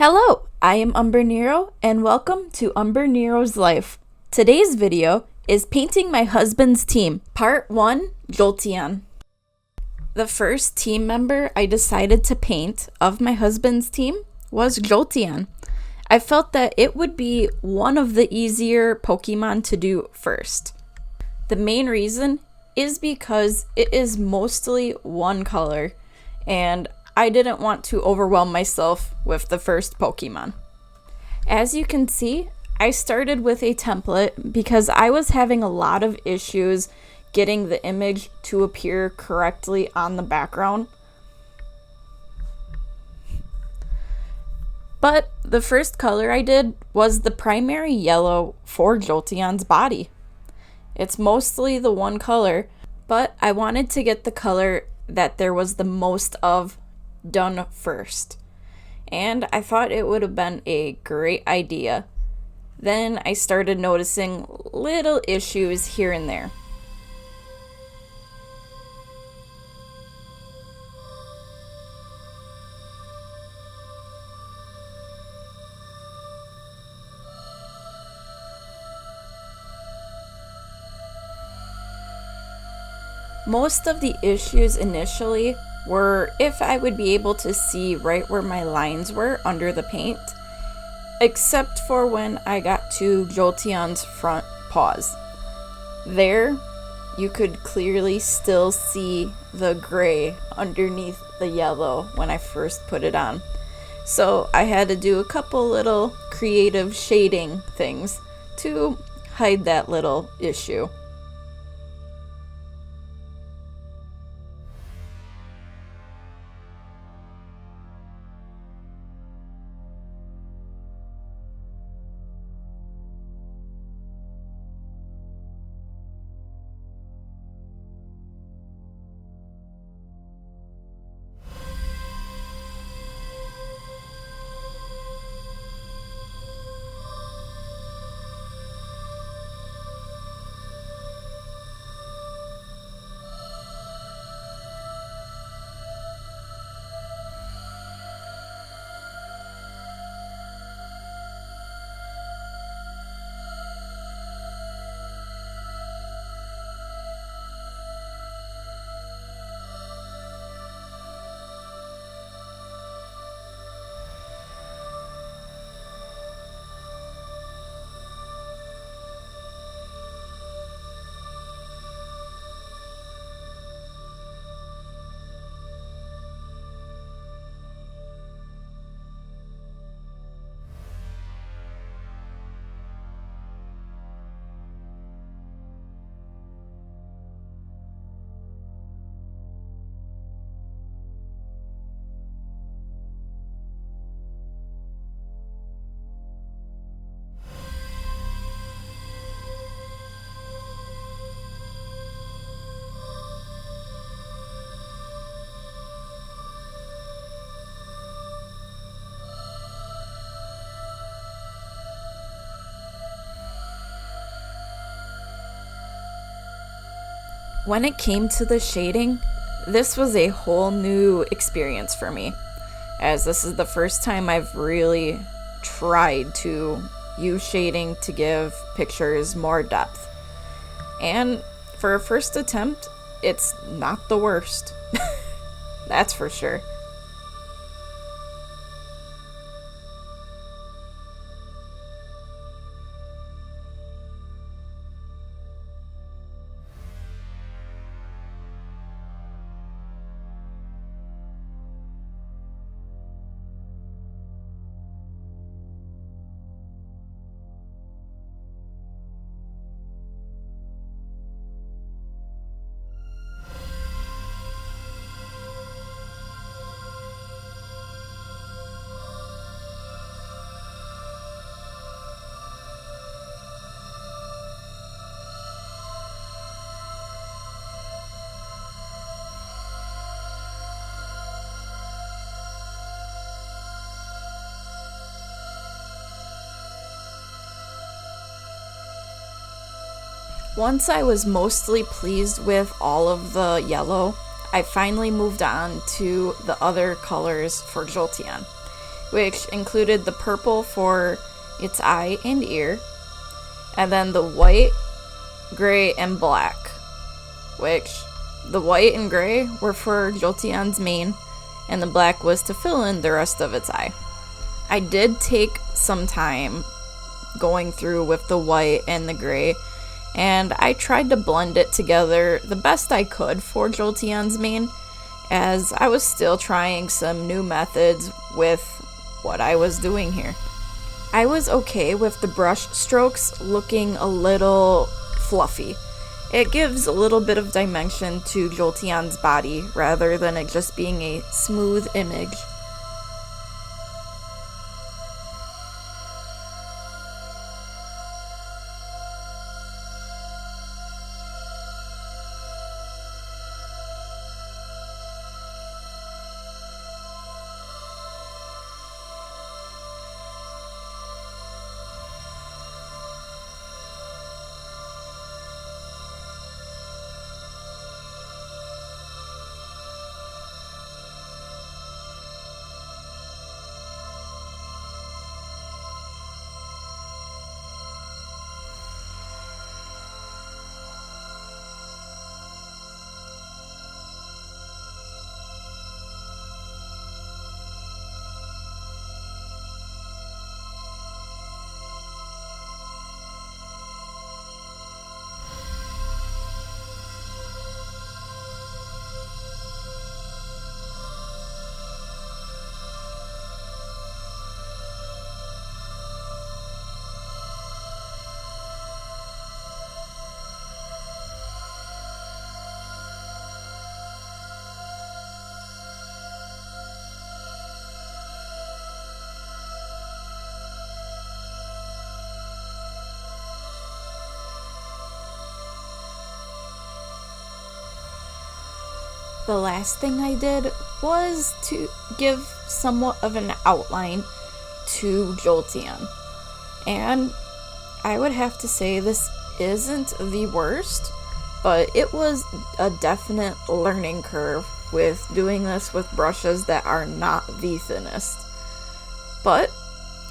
Hello, I am Umbrenero and welcome to Umbrenero's Life. Today's video is painting my husband's team, part 1, Jolteon. The first team member I decided to paint of my husband's team was Jolteon. I felt that it would be one of the easier Pokemon to do first. The main reason is because it is mostly one color, and I didn't want to overwhelm myself with the first Pokemon. As you can see, I started with a template because I was having a lot of issues getting the image to appear correctly on the background. But the first color I did was the primary yellow for Jolteon's body. It's mostly the one color, but I wanted to get the color that there was the most of done first, and I thought it would have been a great idea. Then I started noticing little issues here and there. Most of the issues initially were if I would be able to see right where my lines were under the paint, except for when I got to Jolteon's front paws. There, you could clearly still see the gray underneath the yellow when I first put it on. So I had to do a couple little creative shading things to hide that little issue. When it came to the shading, this was a whole new experience for me, as this is the first time I've really tried to use shading to give pictures more depth. And for a first attempt, it's not the worst. That's for sure. Once I was mostly pleased with all of the yellow, I finally moved on to the other colors for Jolteon. which included the purple for its eye and ear, and then the white, gray, and black, which the white and gray were for Jolteon's mane, and the black was to fill in the rest of its eye. I did take some time going through with the white and the gray, and I tried to blend it together the best I could for Jolteon's mane, as I was still trying some new methods with what I was doing here. I was okay with the brush strokes looking a little fluffy. It gives a little bit of dimension to Jolteon's body rather than it just being a smooth image. The last thing I did was to give somewhat of an outline to Jolteon. And I would have to say this isn't the worst, but it was a definite learning curve with doing this with brushes that are not the thinnest. But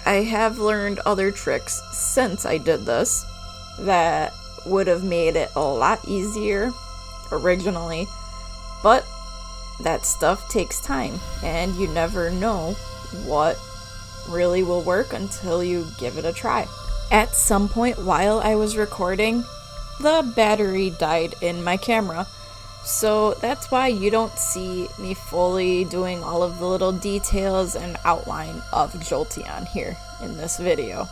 I have learned other tricks since I did this that would have made it a lot easier originally. But that stuff takes time, and you never know what really will work until you give it a try. At some point while I was recording, the battery died in my camera, so that's why you don't see me fully doing all of the little details and outline of Jolteon here in this video.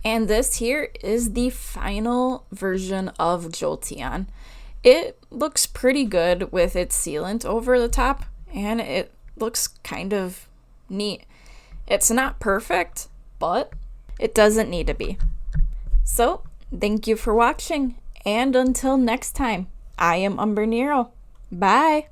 And this here is the final version of Jolteon. It looks pretty good with its sealant over the top, and it looks kind of neat. It's not perfect, but it doesn't need to be. So, thank you for watching, and until next time, I am Umbrenero. Bye!